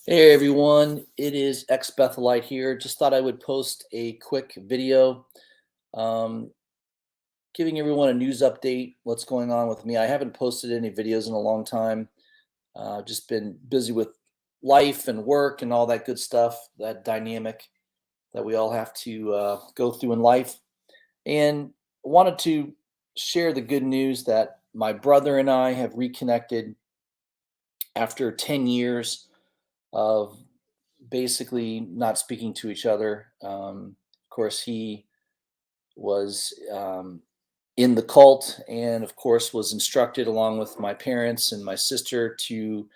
Hey everyone, it is Ex Bethelite here. Just thought I would post a quick video um, giving everyone a news update, what's going on with me. I haven't posted any videos in a long time. Just been busy with life and work and all that good stuff, that dynamic that we all have to go through in life. And wanted to share the good news that my brother and I have reconnected after 10 years of basically not speaking to each other. Of course, he was in the cult, and of course, was instructed along with my parents and my sister to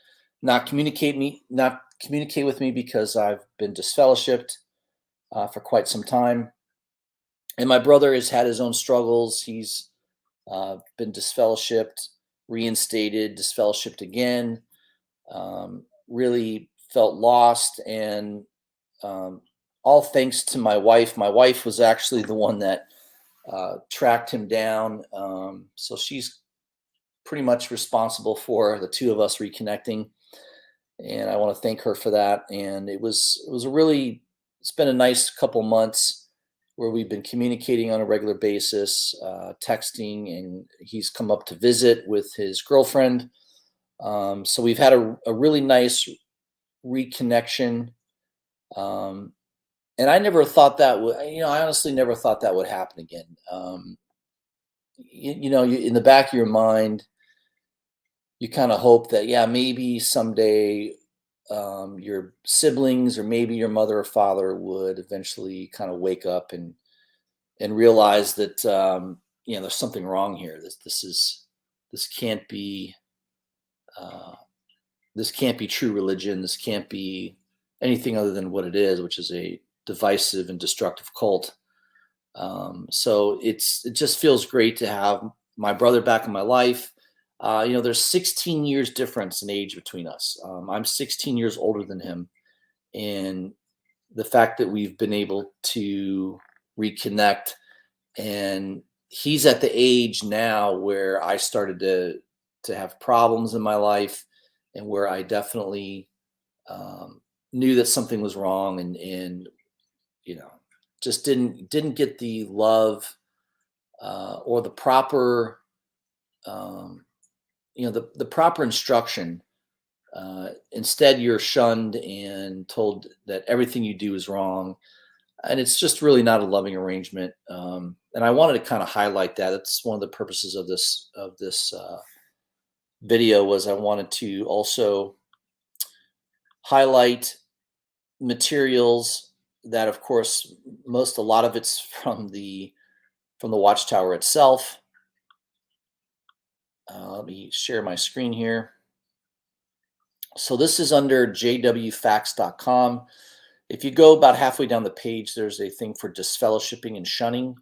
not communicate with me because I've been disfellowshipped for quite some time. And my brother has had his own struggles. He's been disfellowshipped, reinstated, disfellowshipped again. Really felt lost, and um, all thanks to my wife. My wife was actually the one that tracked him down. So she's pretty much responsible for the two of us reconnecting, and I want to thank her for that. And it was a really it's been a nice couple months where we've been communicating on a regular basis, texting, and he's come up to visit with his girlfriend. So we've had a really nice reconnection. Um, and I never thought that would, I honestly never thought that would happen again. In the back of your mind, you kind of hope that, yeah, maybe someday your siblings or maybe your mother or father would eventually kind of wake up and realize that, there's something wrong here. This can't be, uh, this can't be true religion. This can't be anything other than what it is, which is a divisive and destructive cult. So it just feels great to have my brother back in my life. There's 16 years difference in age between us. I'm 16 years older than him, and the fact that we've been able to reconnect, and he's at the age now where I started to have problems in my life, and where I definitely um, knew that something was wrong, and you know just didn't get the love or the proper um, the proper instruction. Instead, you're shunned and told that everything you do is wrong, and it's just really not a loving arrangement. And I wanted to kind of highlight that. That's one of the purposes of this video. Was I wanted to also highlight materials that, of course, a lot of it's from the Watchtower itself. Let me share my screen here. So this is under jwfacts.com. If you go about halfway down the page, there's a thing for disfellowshipping and shunning.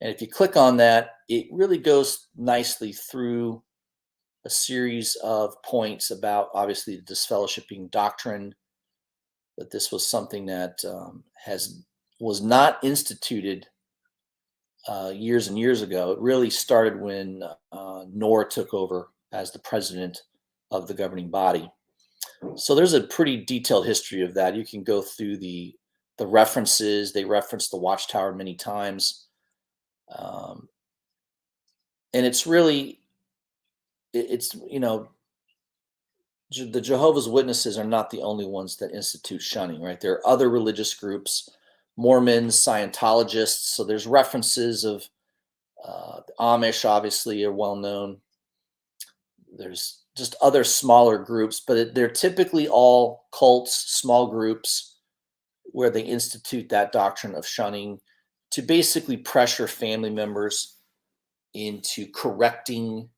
And if you click on that, it really goes nicely through a series of points about, obviously, the disfellowshipping doctrine, that this was something that was not instituted years and years ago. It really started when Noor took over as the president of the governing body. So there's a pretty detailed history of that. You can go through the references. They reference the Watchtower many times, um, and it's really it's the Jehovah's Witnesses are not the only ones that institute shunning, right? There are other religious groups, Mormons, Scientologists. So there's references of the Amish, obviously, are well known. There's just other smaller groups, but they're typically all cults, small groups, where they institute that doctrine of shunning to basically pressure family members into correcting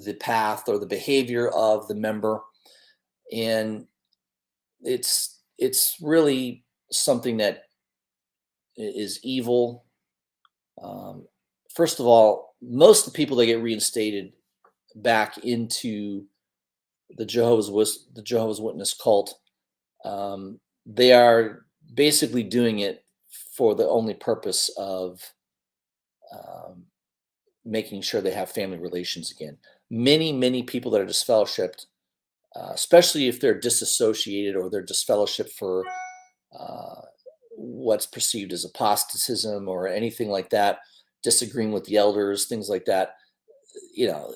the path or the behavior of the member. And it's really something that is evil. um, First of all, most of the people that get reinstated back into the Jehovah's Witness cult, they are basically doing it for the only purpose of um, making sure they have family relations again. Many people that are disfellowshipped especially if they're disassociated or they're disfellowship for uh, what's perceived as apostatism or anything like that, disagreeing with the elders, things like that.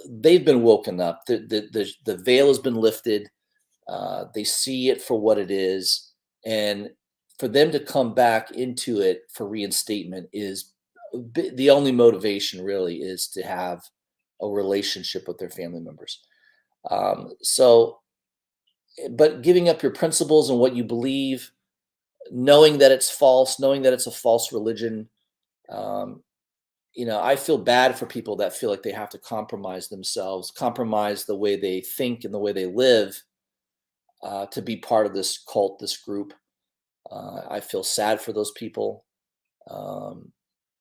They've been woken up. The veil has been lifted. They see it for what it is, and for them to come back into it for reinstatement is the only motivation. Really, is to have a relationship with their family members. So, but giving up your principles and what you believe, knowing that it's false, knowing that it's a false religion. Um, I feel bad for people that feel like they have to compromise themselves, compromise the way they think and the way they live to be part of this cult, this group. I feel sad for those people. Um,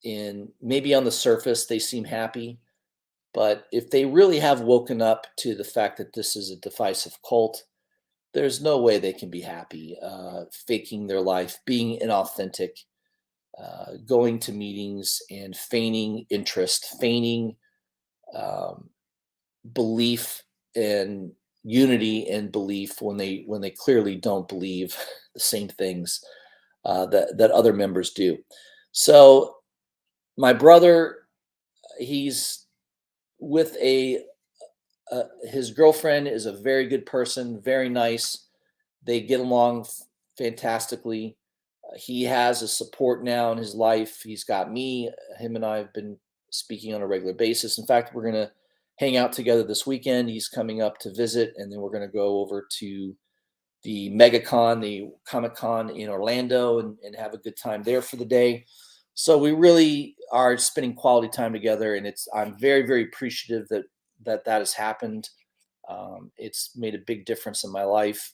and maybe on the surface, they seem happy. But if they really have woken up to the fact that this is a divisive cult, there's no way they can be happy faking their life, being inauthentic, going to meetings and feigning interest, feigning um, belief and unity and belief when they clearly don't believe the same things that other members do. So my brother, he's with his girlfriend is a very good person, very nice. They get along fantastically. He has a support now in his life. He's got me. Him and I have been speaking on a regular basis. In fact, we're going to hang out together this weekend. He's coming up to visit, and then we're going to go over to the MegaCon, the Comic Con in Orlando, and have a good time there for the day. So we really are spending quality time together, and I'm very, very appreciative that has happened. It's made a big difference in my life.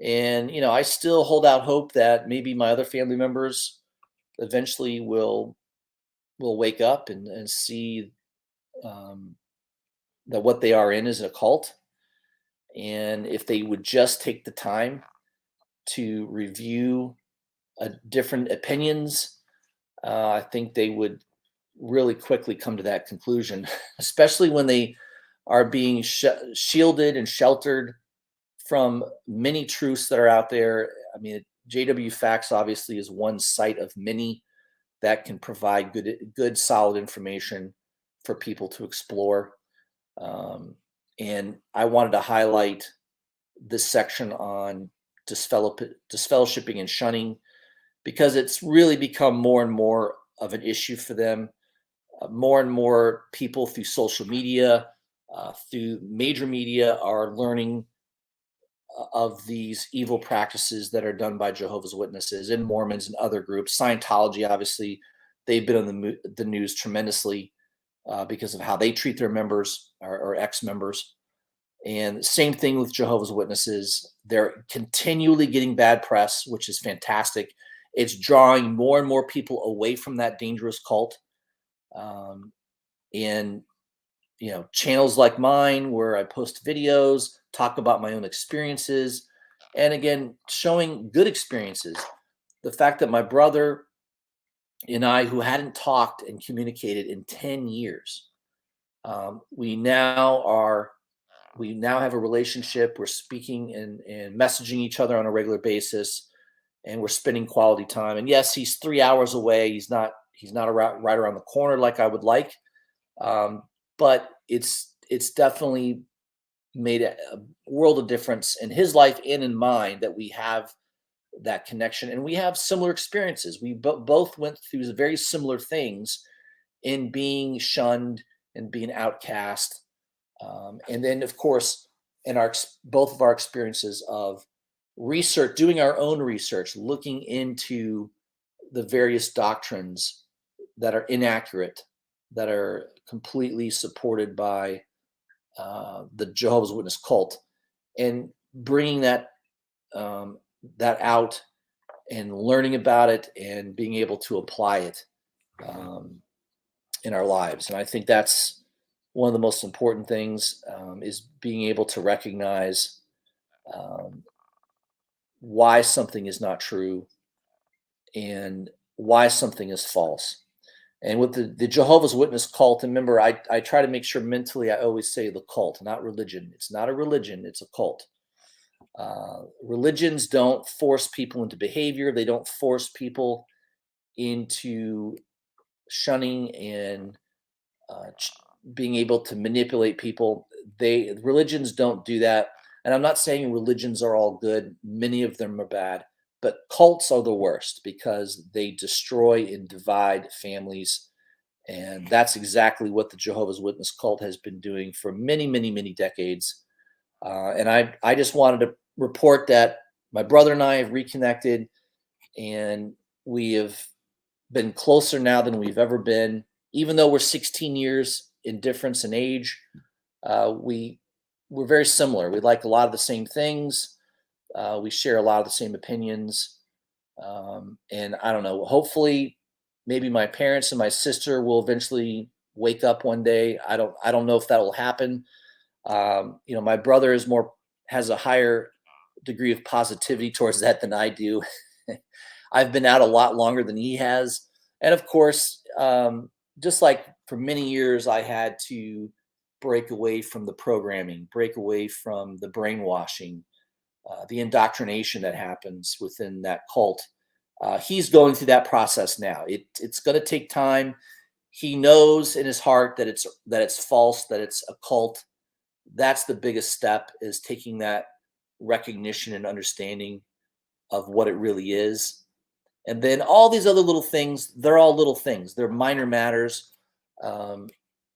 And, I still hold out hope that maybe my other family members eventually will wake up and see um, that what they are in is a cult. And if they would just take the time to review different opinions, I think they would really quickly come to that conclusion, especially when they are being shielded and sheltered from many truths that are out there. I mean, JW Facts obviously is one site of many that can provide good, solid information for people to explore. Um, and I wanted to highlight this section on disfellowshipping and shunning because it's really become more and more of an issue for them. More and more people through social media, through major media, are learning of these evil practices that are done by Jehovah's Witnesses and Mormons and other groups. Scientology, obviously, they've been on the news tremendously because of how they treat their members or ex-members. And same thing with Jehovah's Witnesses. They're continually getting bad press, which is fantastic. It's drawing more and more people away from that dangerous cult. Um, and channels like mine where I post videos, talk about my own experiences, and again, showing good experiences. The fact that my brother and I, who hadn't talked and communicated in 10 years, we now have a relationship. We're speaking and messaging each other on a regular basis, and we're spending quality time. And yes, he's 3 hours away. He's not right around the corner like I would like. But it's definitely made a world of difference in his life and in mine that we have that connection and we have similar experiences. We both went through very similar things in being shunned and being outcast. And then, of course, in both of our experiences of research, doing our own research, looking into the various doctrines that are inaccurate, that are completely supported by the Jehovah's Witness cult, and bringing that out and learning about it and being able to apply it um, in our lives. And I think that's one of the most important things is being able to recognize um, why something is not true and why something is false. And with the Jehovah's Witness cult, and remember, I try to make sure mentally I always say the cult, not religion. It's not a religion, it's a cult. Religions don't force people into behavior. They don't force people into shunning and uh, being able to manipulate people. Religions don't do that. And I'm not saying religions are all good. Many of them are bad, but cults are the worst because they destroy and divide families. And that's exactly what the Jehovah's Witness cult has been doing for many, many, many decades. And I just wanted to report that my brother and I have reconnected, and we have been closer now than we've ever been. Even though we're 16 years in difference in age, we're very similar. We like a lot of the same things. We share a lot of the same opinions. And I don't know. Hopefully, maybe my parents and my sister will eventually wake up one day. I don't know if that will happen. My brother has a higher degree of positivity towards that than I do. I've been out a lot longer than he has. And of course, just like for many years, I had to break away from the programming, break away from the brainwashing, the indoctrination that happens within that cult. He's going through that process now. It's going to take time. He knows in his heart that it's false, that it's a cult. That's the biggest step, is taking that recognition and understanding of what it really is. And then all these other little things, they're all little things. They're minor matters, um,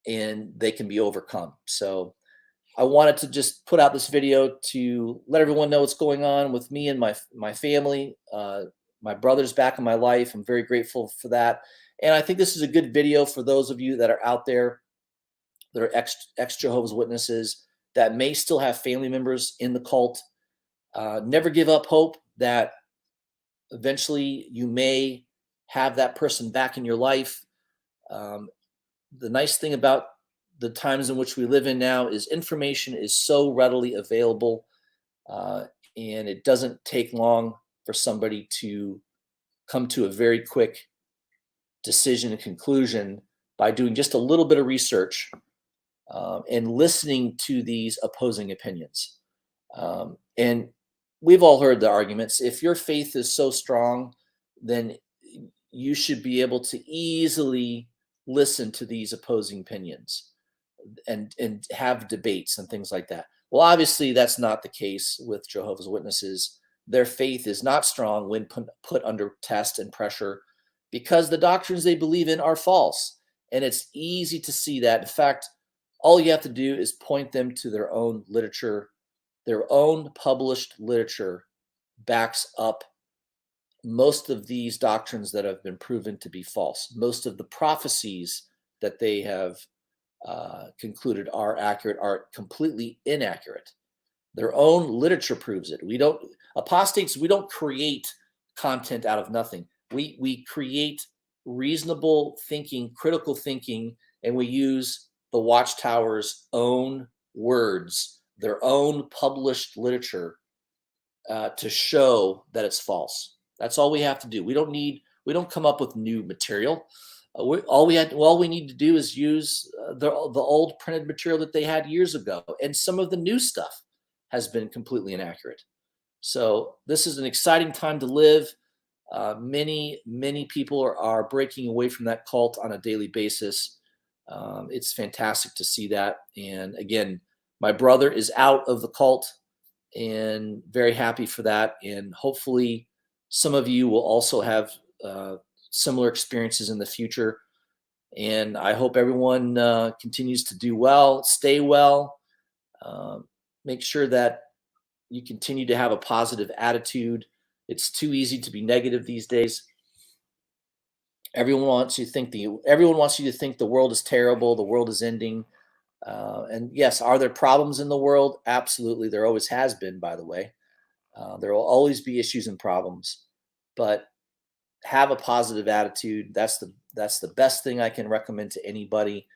and they can be overcome. So I wanted to just put out this video to let everyone know what's going on with me and my family. My brother's back in my life. I'm very grateful for that. And I think this is a good video for those of you that are out there that are ex Jehovah's Witnesses that may still have family members in the cult. Never give up hope that eventually you may have that person back in your life. Um, the nice thing about the times in which we live in now is information is so readily available, uh, and it doesn't take long for somebody to come to a very quick decision and conclusion by doing just a little bit of research, and listening to these opposing opinions. And we've all heard the arguments. If your faith is so strong, then you should be able to easily listen to these opposing opinions and have debates and things like that. Well, obviously, that's not the case with Jehovah's Witnesses. Their faith is not strong when put under test and pressure because the doctrines they believe in are false. And it's easy to see that. In fact, all you have to do is point them to their own literature. Their own published literature backs up most of these doctrines that have been proven to be false. Most of the prophecies that they have concluded are accurate are completely inaccurate. Their own literature proves it. Apostates, we don't create content out of nothing. We create reasonable thinking, critical thinking, and we use the Watchtower's own words, their own published literature, to show that it's false. That's all we have to do. We don't come up with new material. All we need to do is use the old printed material that they had years ago, and some of the new stuff has been completely inaccurate. So this is an exciting time to live. Many people are breaking away from that cult on a daily basis. It's fantastic to see that. And again, my brother is out of the cult, and very happy for that. And hopefully, some of you will also have similar experiences in the future. And I hope everyone continues to do well, stay well, make sure that you continue to have a positive attitude. It's too easy to be negative these days. Everyone wants you to think the world is terrible, the world is ending. And yes, are there problems in the world? Absolutely. There always has been, by the way. There will always be issues and problems, but have a positive attitude. That's the best thing I can recommend to anybody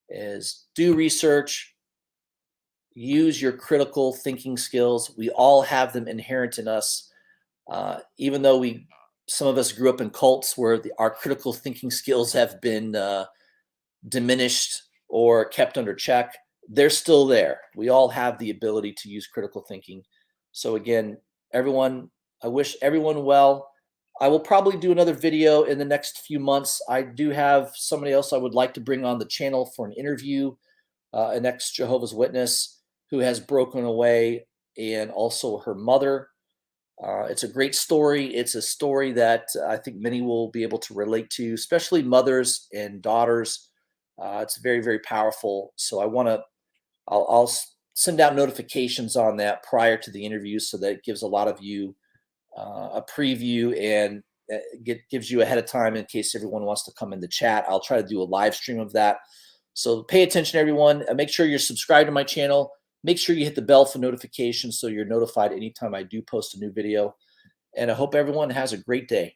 is do research, use your critical thinking skills. We all have them inherent in us. Even though some of us grew up in cults where our critical thinking skills have been diminished or kept under check, they're still there. We all have the ability to use critical thinking. So again, everyone, I wish everyone well. I will probably do another video in the next few months. I do have somebody else I would like to bring on the channel for an interview, an ex-Jehovah's Witness who has broken away, and also her mother. It's a great story. It's a story that I think many will be able to relate to, especially mothers and daughters. It's very, very powerful. So I'll send out notifications on that prior to the interview, so that it gives a lot of you a preview, and gives you ahead of time in case everyone wants to come in the chat. I'll try to do a live stream of that. So pay attention, everyone. Make sure you're subscribed to my channel. Make sure you hit the bell for notifications so you're notified anytime I do post a new video. And I hope everyone has a great day.